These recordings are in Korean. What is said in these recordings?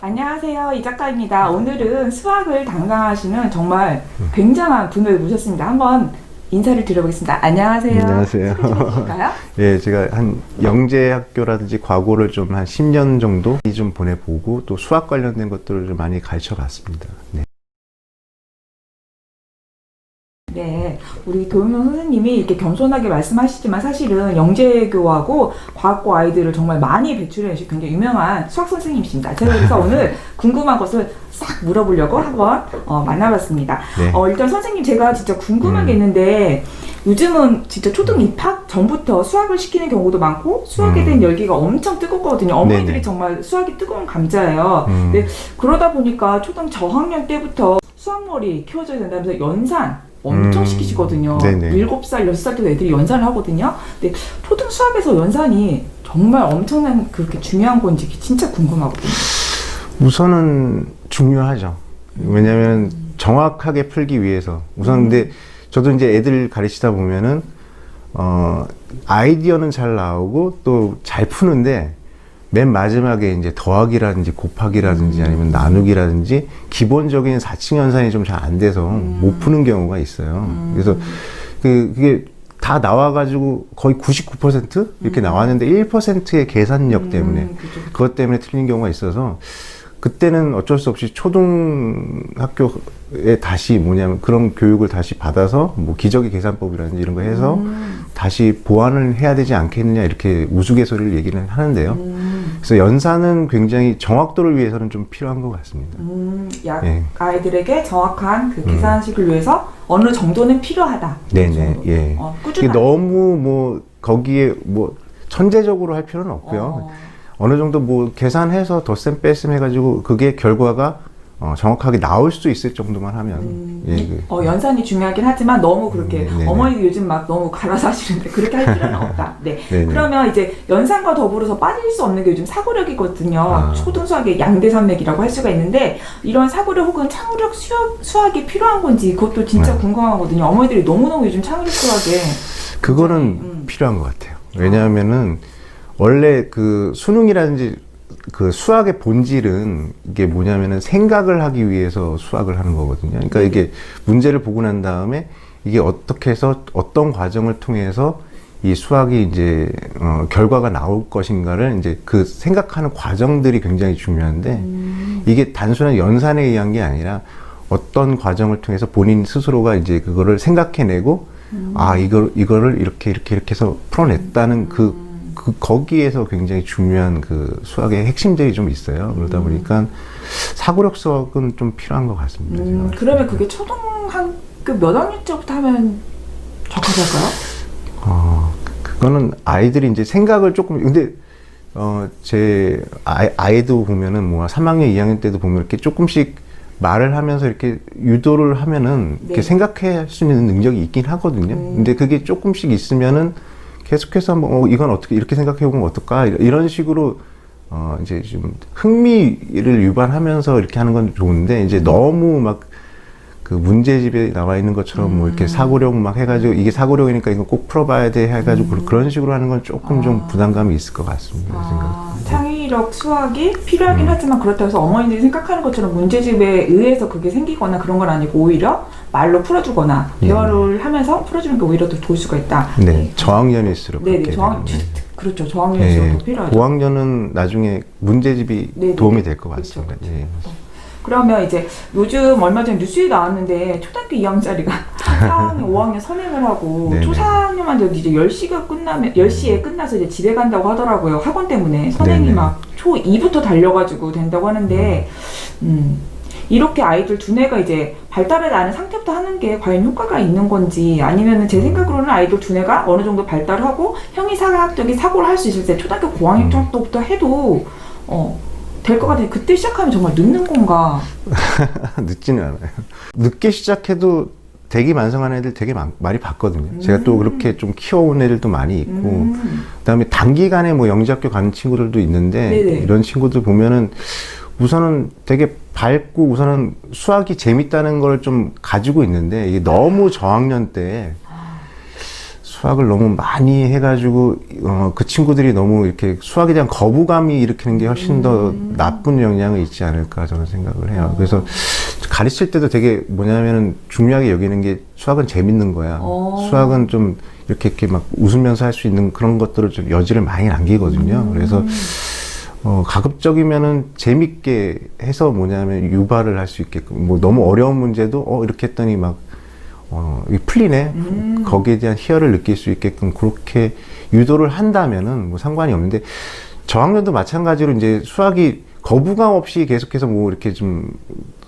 안녕하세요. 이 작가입니다. 오늘은 수학을 담당하시는 정말 굉장한 분을 모셨습니다. 한번 인사를 드려보겠습니다. 안녕하세요. 안녕하세요. 소개해주실까요? 예, 제가 한 영재학교라든지 과고를 좀 한 10년 정도 좀 보내보고 또 수학 관련된 것들을 좀 많이 가르쳐 갔습니다. 네. 네, 우리 도윤호 선생님이 이렇게 겸손하게 말씀하시지만 사실은 영재교하고 과학고 아이들을 정말 많이 배출해 주신 굉장히 유명한 수학 선생님이십니다. 제가 그래서 오늘 궁금한 것을 싹 물어보려고 한번 만나봤습니다. 네. 일단 선생님 제가 진짜 궁금한 게 있는데 요즘은 진짜 초등 입학 전부터 수학을 시키는 경우도 많고 수학에 대한 열기가 엄청 뜨겁거든요. 어머니들이 네네. 정말 수학이 뜨거운 감자예요. 근데 그러다 보니까 초등 저학년 때부터 수학머리 키워줘야 된다면서 연산 엄청 시키시거든요. 네네. 7살, 6살 때 애들이 연산을 하거든요. 근데 초등 수학에서 연산이 정말 엄청난 그렇게 중요한 건지 진짜 궁금하거든요. 우선은 중요하죠. 왜냐하면 정확하게 풀기 위해서 우선 근데 저도 이제 애들 가르치다 보면은 아이디어는 잘 나오고 또 잘 푸는데 맨 마지막에 이제 더하기라든지 곱하기라든지 아니면 나누기라든지 기본적인 4층 연산이 좀 잘 안 돼서 못 푸는 경우가 있어요. 그래서 그게 다 나와가지고 거의 99% 이렇게 나왔는데 1%의 계산력 때문에 그것 때문에 틀린 경우가 있어서 그때는 어쩔 수 없이 초등학교에 다시 뭐냐면 그런 교육을 다시 받아서 뭐 기적의 계산법이라든지 이런 거 해서 다시 보완을 해야 되지 않겠느냐 이렇게 우스갯소리를 얘기는 하는데요. 그래서 연산은 굉장히 정확도를 위해서는 좀 필요한 것 같습니다. 예. 아이들에게 정확한 그 계산식을 위해서 어느 정도는 필요하다. 네네. 예. 꾸준하게. 너무 뭐 거기에 뭐 천재적으로 할 필요는 없고요. 어느 정도 뭐 계산해서 덧셈 뺄셈 해가지고 그게 결과가 정확하게 나올 수 있을 정도만 하면 연산이 중요하긴 하지만 너무 그렇게 네네. 어머니도 요즘 막 너무 갈아서 하시는데 그렇게 할 필요는 없다. 네. 네네. 그러면 이제 연산과 더불어서 빠질 수 없는 게 요즘 사고력이거든요. 초등수학의 양대산맥이라고 할 수가 있는데 이런 사고력 혹은 창의력 수학이 필요한 건지 그것도 진짜 궁금하거든요. 어머니들이 너무너무 요즘 창의력 수학에 그거는 필요한 것 같아요. 왜냐하면은 원래 그 수능이라든지 그 수학의 본질은 이게 뭐냐면은 생각을 하기 위해서 수학을 하는 거거든요. 그러니까 이게 문제를 보고 난 다음에 이게 어떻게 해서 어떤 과정을 통해서 이 수학이 이제 결과가 나올 것인가를 이제 그 생각하는 과정들이 굉장히 중요한데 이게 단순한 연산에 의한 게 아니라 어떤 과정을 통해서 본인 스스로가 이제 그거를 생각해내고 이거를 이렇게 해서 풀어냈다는 거기에서 굉장히 중요한 그 수학의 핵심들이 좀 있어요. 그러다 보니까 사고력 수학은 좀 필요한 것 같습니다. 그러면 그게 초등학교 몇 학년쯤부터 하면 적합할까요? 그거는 아이들이 이제 생각을 조금, 근데, 제 아이도 보면은 뭐 3학년, 2학년 때도 보면 이렇게 조금씩 말을 하면서 이렇게 유도를 하면은 이렇게 생각할 수 있는 능력이 있긴 하거든요. 근데 그게 조금씩 있으면은 계속해서 한번 이건 어떻게 이렇게 생각해 보면 어떨까 이런 식으로 이제 좀 흥미를 유발하면서 이렇게 하는 건 좋은데 이제 너무 막 그 문제집에 나와 있는 것처럼 뭐 이렇게 사고력 막 해가지고 이게 사고력이니까 이거 꼭 풀어봐야 돼 해가지고 그런 식으로 하는 건 조금 좀 부담감이 있을 것 같습니다. 창의력 수학이 필요하긴 하지만 그렇다고 해서 어머니들이 생각하는 것처럼 문제집에 의해서 그게 생기거나 그런 건 아니고 오히려 말로 풀어주거나 대화를 하면서 풀어주는 게 오히려 더 좋을 수가 있다. 네, 저학년일수록 네네, 그렇죠. 저학년일수록 더 필요하죠. 고학년은 나중에 문제집이 도움이 될 것 같습니다. 그렇죠. 그러면 이제 요즘 얼마 전에 뉴스에 나왔는데 초등학교 2학년짜리가 4학년, 5학년 선행을 하고 초4학년만 이제 10시에 끝나서 이제 집에 간다고 하더라고요. 학원 때문에 선행이 막 초2부터 달려가지고 된다고 하는데 이렇게 아이들 두뇌가 이제 발달을 안 한 상태부터 하는 게 과연 효과가 있는 건지 아니면은 제 생각으로는 아이들 두뇌가 어느 정도 발달하고 형이상학적인 사고를 할 수 있을 때 초등학교 고학년 정도부터 해도 될 것 같아요. 그때 시작하면 정말 늦는 건가? 늦지는 않아요. 늦게 시작해도 대기만성한 애들 되게 많이 봤거든요. 제가 또 그렇게 좀 키워온 애들도 많이 있고 그다음에 단기간에 뭐 영재학교 가는 친구들도 있는데 이런 친구들 보면은 우선은 되게 밝고 우선은 수학이 재밌다는 걸 좀 가지고 있는데 이게 너무 저학년 때 수학을 너무 많이 해가지고 그 친구들이 너무 이렇게 수학에 대한 거부감이 일으키는 게 훨씬 더 나쁜 영향이 있지 않을까 저는 생각을 해요. 그래서 가르칠 때도 되게 뭐냐면은 중요하게 여기는 게 수학은 재밌는 거야. 수학은 좀 이렇게 막 웃으면서 할 수 있는 그런 것들을 좀 여지를 많이 남기거든요. 그래서 가급적이면은 재밌게 해서 뭐냐면 유발을 할 수 있게끔 뭐 너무 어려운 문제도 이렇게 했더니 막 이게 풀리네. 거기에 대한 희열을 느낄 수 있게끔 그렇게 유도를 한다면은 뭐 상관이 없는데 저학년도 마찬가지로 이제 수학이 거부감 없이 계속해서 뭐 이렇게 좀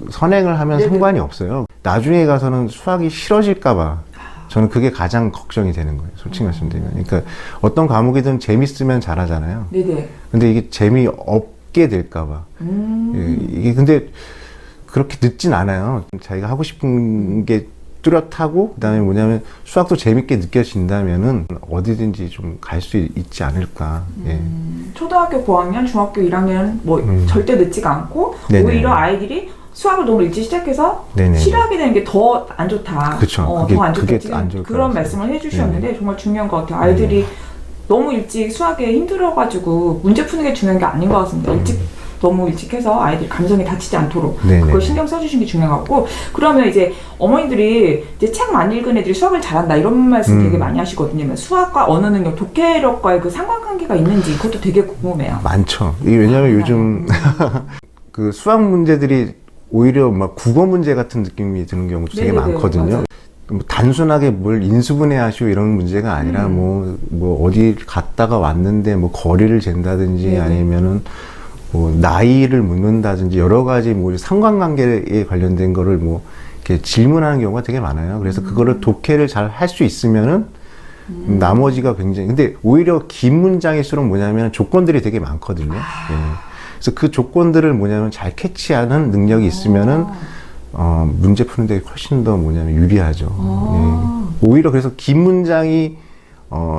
선행을 하면 네네. 상관이 없어요. 나중에 가서는 수학이 싫어질까봐 저는 그게 가장 걱정이 되는 거예요. 솔직히 말씀드리면. 그러니까 어떤 과목이든 재밌으면 잘하잖아요. 네네. 근데 이게 재미없게 될까봐. 이게 근데 그렇게 늦진 않아요. 자기가 하고 싶은 게 뚜렷하고 그다음에 뭐냐면 수학도 재밌게 느껴진다면은 어디든지 좀 갈 수 있지 않을까. 예. 초등학교 고학년, 중학교 1학년 뭐 절대 늦지가 않고 네네. 오히려 아이들이 수학을 너무 일찍 시작해서 네네. 싫어하게 되는 게 더 안 좋다. 그쵸. 더 안 좋다. 그게 지금 안 좋을 그런 것 같아요. 말씀을 해주셨는데 네네. 정말 중요한 것 같아요. 아이들이 너무 일찍 수학에 힘들어가지고 문제 푸는 게 중요한 게 아닌 것 같습니다. 너무 일찍 해서 아이들 감정이 다치지 않도록 네네. 그걸 신경 써주시는 게 중요한 것 같고 그러면 이제 어머니들이 이제 책 많이 읽은 애들이 수학을 잘한다 이런 말씀 되게 많이 하시거든요. 수학과 언어 능력, 독해력과의 그 상관관계가 있는지 그것도 되게 궁금해요. 많죠. 이게 왜냐면 요즘 그 수학 문제들이 오히려 막 국어 문제 같은 느낌이 드는 경우도 되게 네네네, 많거든요. 맞아요. 뭐 단순하게 뭘 인수분해하시오 이런 문제가 아니라 뭐 어디 갔다가 왔는데 뭐 거리를 잰다든지 네네. 아니면은 뭐 나이를 묻는다든지 여러 가지 뭐 상관관계에 관련된 거를 뭐 이렇게 질문하는 경우가 되게 많아요. 그래서 그거를 독해를 잘 할 수 있으면은 나머지가 굉장히 근데 오히려 긴 문장일수록 뭐냐면 조건들이 되게 많거든요. 예. 그래서 그 조건들을 뭐냐면 잘 캐치하는 능력이 있으면은 문제 푸는데 훨씬 더 뭐냐면 유리하죠. 예. 오히려 그래서 긴 문장이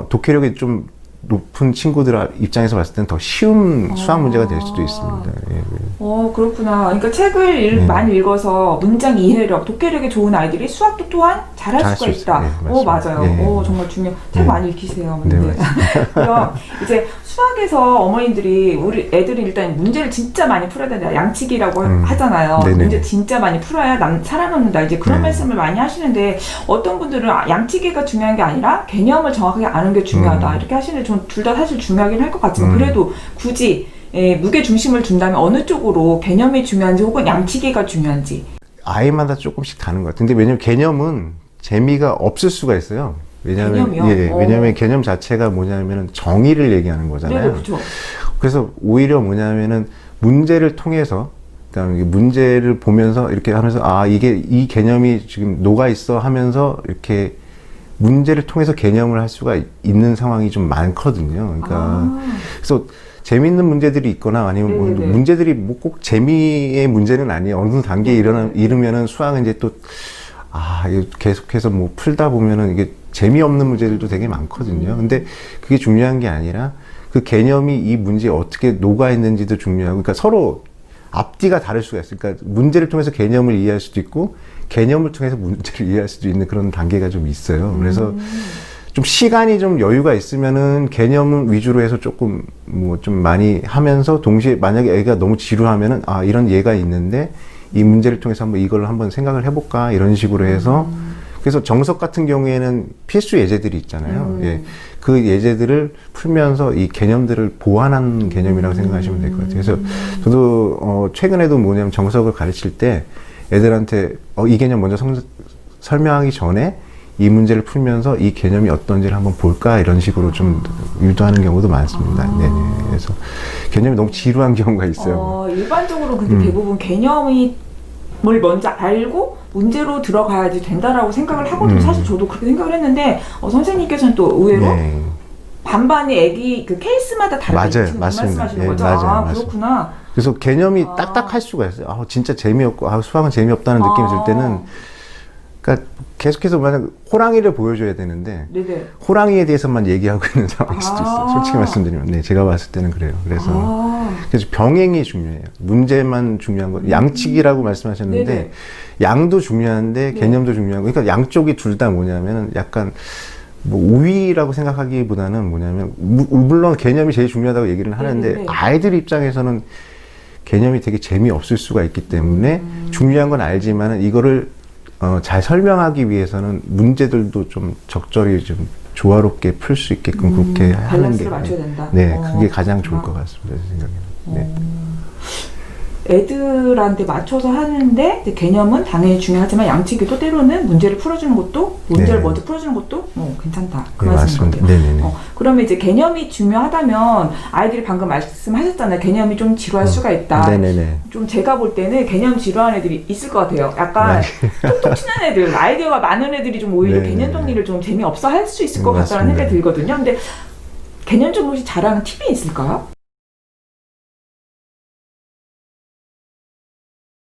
독해력이 좀 높은 친구들 입장에서 봤을 때는 더 쉬운 수학 문제가 될 수도 있습니다. 예. 그렇구나. 그러니까 책을 많이 읽어서 문장 이해력, 독해력이 좋은 아이들이 수학도 또한 잘할 잘할 수가 수 있다. 있어요. 맞아요. 예. 정말 중요해. 책 많이 읽히세요. 네, 근데. 그럼 이제 수학에서 어머님들이 우리 애들이 일단 문제를 진짜 많이 풀어야 된다. 양치기라고 하잖아요. 네네. 문제 진짜 많이 풀어야 살아남는다. 이제 그런 말씀을 많이 하시는데 어떤 분들은 양치기가 중요한 게 아니라 개념을 정확하게 아는 게 중요하다. 이렇게 하시는데 전 둘 다 사실 중요하긴 할 것 같지만 그래도 굳이 무게 중심을 준다면 어느 쪽으로 개념이 중요한지 혹은 양치기가 중요한지 아이마다 조금씩 다른 것 같은데 왜냐면 개념은 재미가 없을 수가 있어요. 왜냐하면 개념이요? 왜냐하면 개념 자체가 뭐냐면은 정의를 얘기하는 거잖아요. 네, 그렇죠. 그래서 오히려 뭐냐면은 문제를 통해서 그다음에 문제를 보면서 이렇게 하면서 이게 이 개념이 지금 녹아 있어 하면서 이렇게 문제를 통해서 개념을 할 수가 있는 상황이 좀 많거든요. 그러니까 그래서 재미있는 문제들이 있거나 아니면 뭐 문제들이 뭐 꼭 재미의 문제는 아니에요. 어느 단계에 이르면은 수학은 이제 또 계속해서 뭐 풀다 보면은 이게 재미없는 문제들도 되게 많거든요. 근데 그게 중요한 게 아니라 그 개념이 이 문제에 어떻게 녹아 있는지도 중요하고, 그러니까 서로 앞뒤가 다를 수가 있어요. 그러니까 문제를 통해서 개념을 이해할 수도 있고 개념을 통해서 문제를 이해할 수도 있는 그런 단계가 좀 있어요. 그래서 좀 시간이 좀 여유가 있으면은 개념 위주로 해서 조금 뭐 좀 많이 하면서 동시에 만약에 애가 너무 지루하면은 이런 예가 있는데 이 문제를 통해서 이걸 한번 생각을 해볼까 이런 식으로 해서 그래서 정석 같은 경우에는 필수 예제들이 있잖아요. 예. 그 예제들을 풀면서 이 개념들을 보완한 개념이라고 생각하시면 될 것 같아요. 그래서 저도 최근에도 뭐냐면 정석을 가르칠 때 애들한테 이 개념 먼저 설명하기 전에 이 문제를 풀면서 이 개념이 어떤지를 한번 볼까 이런 식으로 좀 유도하는 경우도 많습니다. 네네. 그래서 개념이 너무 지루한 경우가 있어요. 일반적으로 근데 대부분 개념이 뭘 먼저 알고 문제로 들어가야지 된다라고 생각을 하거든요. 사실 저도 그렇게 생각을 했는데 선생님께서는 또 의외로 반반의 애기 그 케이스마다 다르게 맞아요, 맞습니다. 말씀하시는 거죠. 맞아요. 그렇구나. 그래서 개념이 딱딱할 수가 있어요. 진짜 재미없고 수학은 재미없다는 느낌이 들 때는 그러니까 계속해서 만약 호랑이를 보여줘야 되는데 네네. 호랑이에 대해서만 얘기하고 있는 상황일 수도 있어요. 솔직히 말씀드리면 제가 봤을 때는 그래요. 그래서 병행이 중요해요. 문제만 중요한 거. 양치기라고 말씀하셨는데 네네. 양도 중요한데 개념도 중요하고 그러니까 양쪽이 둘 다 뭐냐면 약간 뭐 우위라고 생각하기보다는 뭐냐면 물론 개념이 제일 중요하다고 얘기를 하는데 네네네. 아이들 입장에서는 개념이 되게 재미없을 수가 있기 때문에 중요한 건 알지만은 이거를 잘 설명하기 위해서는 문제들도 좀 적절히 좀 조화롭게 풀 수 있게끔 그렇게 하는 게 밸런스를 맞춰야 된다. 네, 그게 가장 좋을 것 같습니다. 제 생각에는. 네. 애들한테 맞춰서 하는데 이제 개념은 당연히 중요하지만 양치기도 때로는 문제를 풀어주는 것도 문제를 네. 먼저 풀어주는 것도 괜찮다. 그 네, 말씀인 것 맞습니다. 같아요. 네네네. 그러면 이제 개념이 중요하다면 아이들이 방금 말씀하셨잖아요. 개념이 좀 지루할 수가 있다. 네네네. 좀 제가 볼 때는 개념 지루한 애들이 있을 것 같아요. 약간 톡톡 치는 애들, 아이디어가 많은 애들이 좀 오히려 네. 개념 정리를 좀 재미없어 할 수 있을 것 같다는 맞습니다. 생각이 들거든요. 근데 개념 정리 잘하는 팁이 있을까요?